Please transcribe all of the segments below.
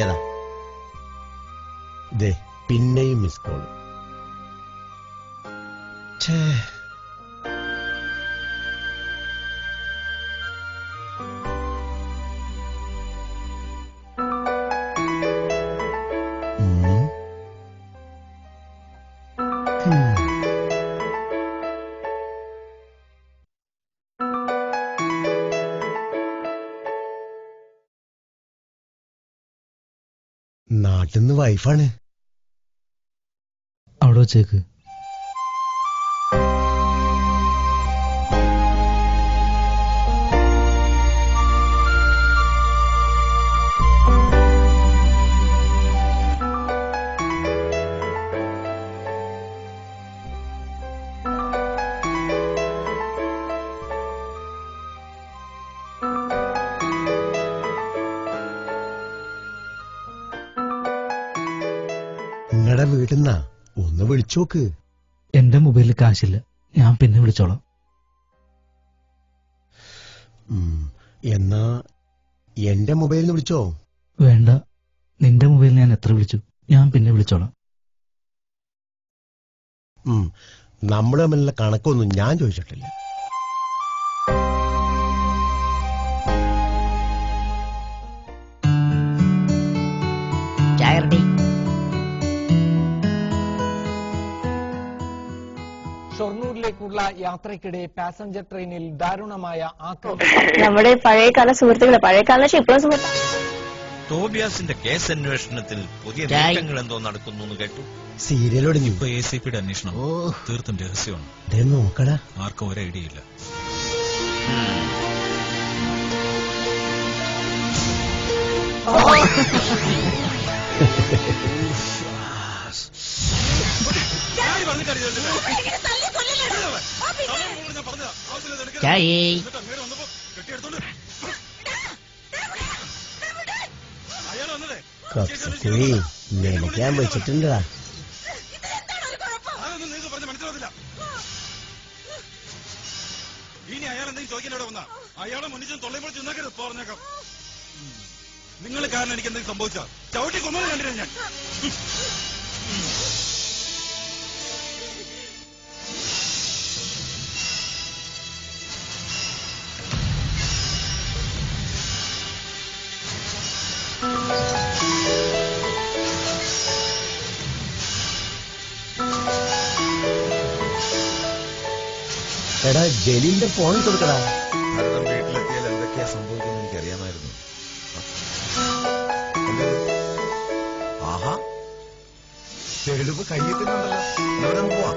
നോക്കിയതാ. ദേ പിന്നെയും miss call. നാട്ടിന്ന് വൈഫാണ്. അവിടെ വെച്ചേക്ക്. നിങ്ങളുടെ വീട്ടിന്നാ ഒന്ന് വിളിച്ചോക്ക്. എന്റെ മൊബൈലിൽ കാശില്ല, ഞാൻ പിന്നെ വിളിച്ചോളാം. എന്നാ എന്റെ മൊബൈലിൽ നിന്ന് വിളിച്ചോ. വേണ്ട, നിന്റെ മൊബൈലിൽ ഞാൻ എത്ര വിളിച്ചു, ഞാൻ പിന്നെ വിളിച്ചോളാം. നമ്മൾ തമ്മിലുള്ള കണക്കൊന്നും ഞാൻ ചോദിച്ചിട്ടില്ല. ഷൊർണൂരിലേക്കുള്ള യാത്രയ്ക്കിടെ പാസഞ്ചർ ട്രെയിനിൽ ദാരുണമായ ആക്രമണം. നമ്മുടെ പഴയകാല സുഹൃത്തുക്കളെ, പഴയകാല ഇപ്പോഴും സുഹൃത്ത്. ടോബിയാസിന്റെ കേസ് അന്വേഷണത്തിൽ പുതിയ നീക്കങ്ങൾ എന്തോ നടക്കുന്നു എന്ന് കേട്ടു. സീരിയലോട് ഇപ്പൊ ACPയുടെ അന്വേഷണം തീർത്തും രഹസ്യമാണ്. നോക്കടാ, ആർക്കും ഒരു ഐഡിയ ഇല്ല. നനയ്ക്കാൻ വെച്ചിട്ടുണ്ടാ. ഇനി അയാൾ എന്തെങ്കിലും ചോദിക്കാനോടെ വന്നാ അയാളെ മുന്നിച്ചും തൊള്ളയും പൊളിച്ച് നിന്നേക്കരുത്. പറഞ്ഞേക്കാം, നിങ്ങൾ കാരണം എനിക്ക് എന്തെങ്കിലും സംഭവിച്ചാ ചവിട്ടി കൊന്നത് കണ്ടില്ല ഞാൻ. എടാ ജലീലിന്റെ ഫോൺ കൊടുക്കടാ. ഭരതം വീട്ടിലെത്തിയാൽ എന്തൊക്കെയാ സംഭവിക്കുന്നത് എനിക്കറിയാമായിരുന്നു. ആഹാ, തെളിവ് കയ്യെത്തുന്നുണ്ടല്ലോ. പോവാം.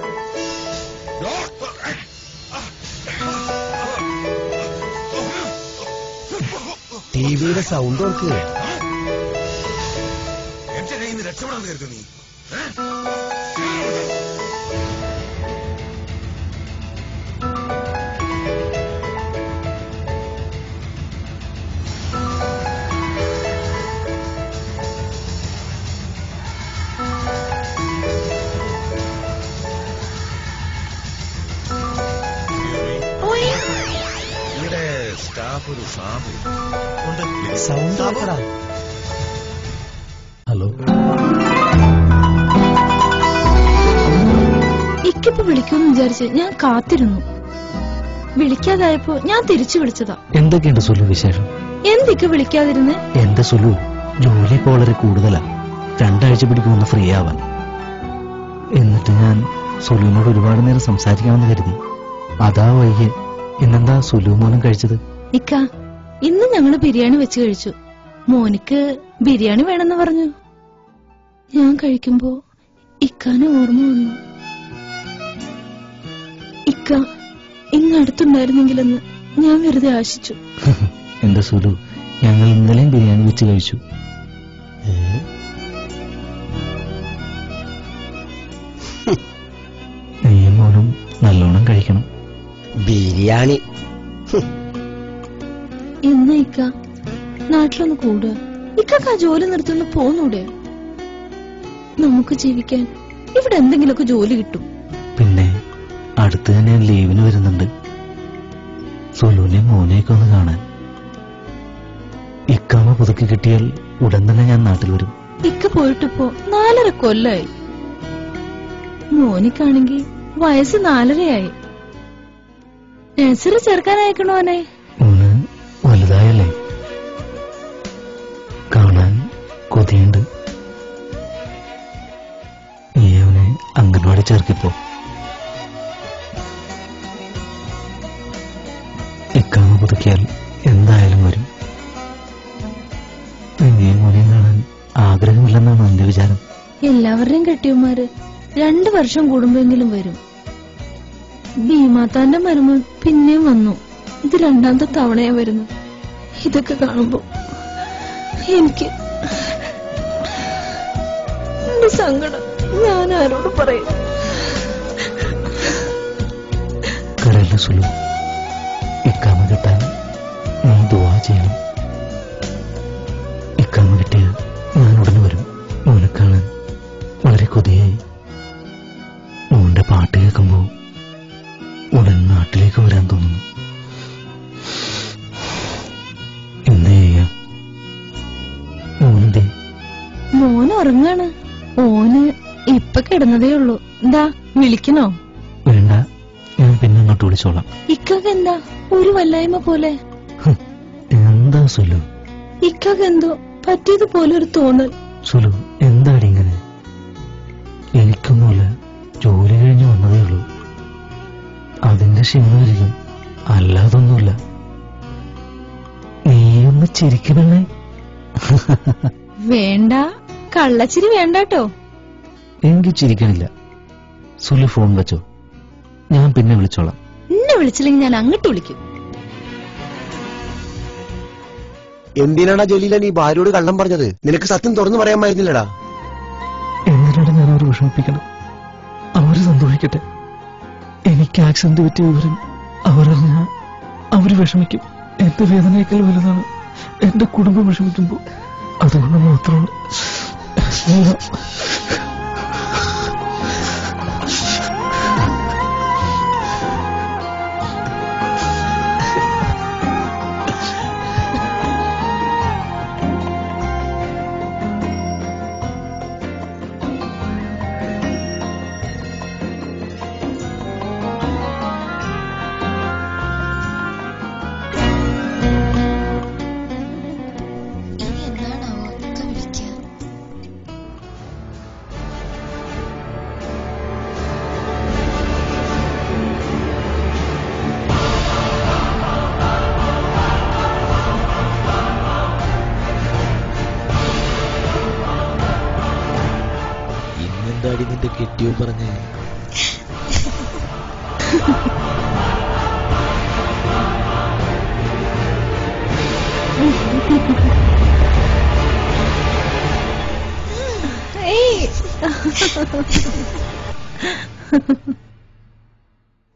ടിവിയുടെ സൗണ്ട് ഓർക്ക്. എന്റെ കയ്യിൽ നിന്ന് രക്ഷപ്പെടാൻ കരുതു നീ. ഒരു സൗണ്ട് ആക്കടാ. ഹലോ, ഇക്കിപ്പോ വിളിക്കുമെന്ന് വിചാരിച്ച് ഞാൻ കാത്തിരുന്നു. വിളിക്കാതായപ്പോ ഞാൻ തിരിച്ചു വിളിച്ചതാ. എന്തൊക്കെയുണ്ട് സുലു വിശേഷം? എന്തൊക്കെ വിളിക്കാതിരുന്ന്? എന്റെ സുലു, ജോലി ഇപ്പൊ വളരെ കൂടുതലാ. 2 ആഴ്ച പിടിക്കുമെന്ന് ഫ്രീ ആവാൻ. എന്നിട്ട് ഞാൻ സുലുവിനോട് ഒരുപാട് നേരം സംസാരിക്കാമെന്ന് കരുതി. അതാ വൈകി. ഇന്നെന്താ സുലു മോനും കഴിച്ചത്? ഇക്ക, ഇന്ന് ഞങ്ങള് ബിരിയാണി വെച്ച് കഴിച്ചു. മോനിക്ക് ബിരിയാണി വേണമെന്ന് പറഞ്ഞു. ഞാൻ കഴിക്കുമ്പോ ഇക്കാനെ ഓർമ്മ വന്നു. ഇക്ക ഇങ്ങടുത്തുണ്ടായിരുന്നെങ്കിലെന്ന് ഞാൻ വെറുതെ ആശിച്ചു. എന്റെ സുലു, ഞങ്ങൾ ഇന്നലെയും ബിരിയാണി വെച്ച് കഴിച്ചു. നീയും മോനും നല്ലോണം കഴിക്കണം. ബിരിയാണി ഇന്ന് ഇക്ക നാട്ടിലൊന്ന് കൂടുക. ഇക്കാക്ക് ആ ജോലി നിർത്തുന്ന പോന്നൂടെ? നമുക്ക് ജീവിക്കാൻ ഇവിടെ എന്തെങ്കിലുമൊക്കെ ജോലി കിട്ടും. പിന്നെ അടുത്ത് തന്നെ ലീവിന് വരുന്നുണ്ട്. സുലുവിനെ മോനെയൊക്കെ ഒന്ന് കാണാൻ. ഇക്കാമ പുതുക്കി കിട്ടിയാൽ ഉടൻ തന്നെ ഞാൻ നാട്ടിൽ വരും. ഇക്ക പോയിട്ടിപ്പോ 4.5 കൊല്ലായി. മോനിക്കാണെങ്കി വയസ്സ് 4.5 നഴ്സറി ചേർക്കാനയക്കണോനെ. മോന് വലുതായല്ലേ, കാണാൻ കൊതിയുണ്ട്. നീ അവനെ അംഗൻവാടി ചേർക്കിപ്പോ. ഇക്കാമ പുതുക്കിയാൽ എന്തായാലും വരും. നീ മോനെ കാണാൻ ആഗ്രഹമില്ലെന്നാണ് എന്റെ വിചാരം. എല്ലാവരുടെയും കെട്ടിയന്മാര് 2 വർഷം കൂടുമ്പോഴെങ്കിലും വരും. ഭീമാത്താന്റെ മരുമൻ പിന്നെയും വന്നു. ഇത് 2ാമത്തെ തവണയാ വരുന്നു. ഇതൊക്കെ കാണുമ്പോ എനിക്ക് എന്റെ സങ്കടം ഞാൻ ആരോട് പറയും? കരല്ല സുലു, ഇക്കാമ കിട്ടാൻ നീ ദുആ ചെയ്യണം. ഇക്കാമ കിട്ടിയ ഞാൻ ഉടനെ വരും. മോനെ കാണാൻ വളരെ കൊതിയായി. മോന്റെ പാട്ട് കേൾക്കുമ്പോ ഉടൻ നാട്ടിലേക്ക് വരാൻ തോന്നുന്നു. എന്ത് ചെയ്യാം? മോനെന്തേ? മോന് ഉറങ്ങാണ്. ഓന് ഇപ്പൊ കിടന്നതേ ഉള്ളൂ. എന്താ വിളിക്കണോ? വേണ്ട, ഞാൻ പിന്നെ അങ്ങോട്ട് വിളിച്ചോളാം. ഇക്കക്ക് എന്താ ഒരു വല്ലായ്മ പോലെ? എന്താ സുലു? ഇക്കക്ക് എന്തോ പറ്റിയതുപോലെ ഒരു തോന്നൽ. സുലു, എന്താടി ഇങ്ങനെ? എനിക്കൊന്നുമില്ല, ജോലി കഴിഞ്ഞ് വന്നതേ ഉള്ളൂ. അതിന്റെ ക്ഷീണമായിരിക്കും, അല്ലാതൊന്നുമില്ല. നീയൊന്ന് ചിരിക്കണേ. വേണ്ട, കള്ളച്ചിരി വേണ്ടാട്ടോ. എനിക്ക് ചിരിക്കണില്ല. സുലു ഫോൺ വെച്ചോ, ഞാൻ പിന്നെ വിളിച്ചോളാം. എന്നെ വിളിച്ചില്ലെങ്കിൽ ഞാൻ അങ്ങോട്ട് വിളിക്കും. എന്തിനാടാ ജലീല നീ ഭാര്യയോട് കള്ളം പറഞ്ഞത്? നിനക്ക് സത്യം തുറന്നു പറയാമായിരുന്നില്ലടാ. എന്തിനാണ് ഞാൻ അവരെ വിഷമിപ്പിക്കണം? അവര് സന്തോഷിക്കട്ടെ. എനിക്ക് ആക്സിഡന്റ് പറ്റിയ വിവരം അവരറിഞ്ഞ അവര് വിഷമിക്കും. എന്റെ വേദനയേക്കാൾ വലുതാണ് എന്റെ കുടുംബം വിഷമിക്കുമ്പോ. അതുകൊണ്ട് മാത്രമാണ് എന്താടി നിന്റെ കെട്ടിയോ പറഞ്ഞേ?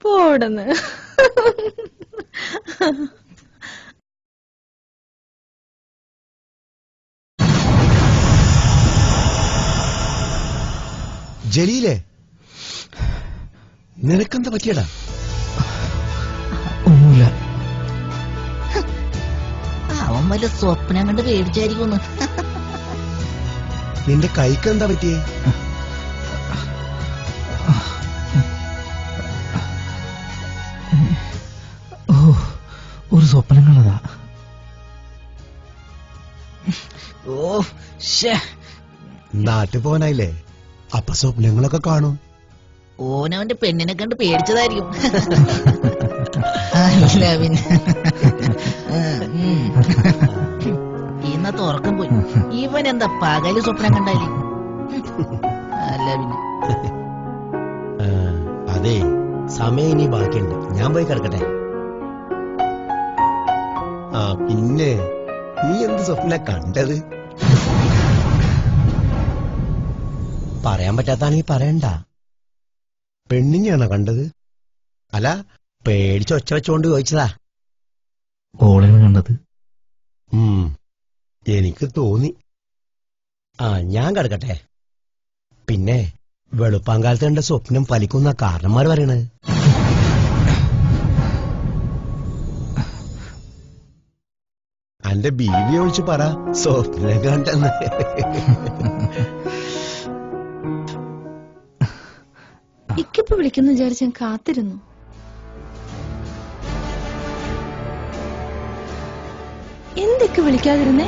പോടന്ന്. ജലീലേ, നിനക്കെന്താ പറ്റിയടാ? ഒന്നുമില്ല. അവൻ വല്ല സ്വപ്നം കണ്ട് പേടിച്ചായിരിക്കും. നിന്റെ കൈക്ക് എന്താ പറ്റിയേ? ഓ, ഒരു സ്വപ്നം കണ്ടതാ. ഓ, നാട്ടിൽ പോകാനായില്ലേ? അപ്പൊ സ്വപ്നങ്ങളൊക്കെ കാണും. ഓനവന്റെ പെണ്ണിനെ കണ്ട് പേടിച്ചതായിരിക്കും. അല്ല പിന്നെ ഇന്നത്തെ ഉറക്കം പോയി. ഇവൻ എന്താ പകല് സ്വപ്നം കണ്ടാലേ? അല്ല പിന്നെ അതെ, സമയം ഇനി ബാക്കിയുണ്ട്. ഞാൻ പോയി കിടക്കട്ടെ. ആ പിന്നെ, നീ എന്ത് സ്വപ്ന കണ്ടത്? പറയാൻ പറ്റാത്താണെങ്കിൽ പറയണ്ട. പെണ്ണിനെയാണോ കണ്ടത്? അല്ല, പേടിച്ച് ഒച്ച വെച്ചോണ്ട് ചോദിച്ചതാ. ഓളെയാണ് കണ്ടത്. എനിക്ക് തോന്നി. ആ, ഞാൻ കിടക്കട്ടെ. പിന്നെ വെളുപ്പാങ്കാലത്ത് എന്റെ സ്വപ്നം ഫലിക്കുന്ന കാരണന്മാർ പറയണത്. അന്റെ ബീവി ഒഴിച്ച് പറ സ്വപ്നം കണ്ടെന്ന്. ഇക്കിപ്പോ വിളിക്കുന്നു വിചാരിച്ച് ഞാൻ കാത്തിരുന്നു. എന്തൊക്കെ വിളിക്കാതിരുന്നേ?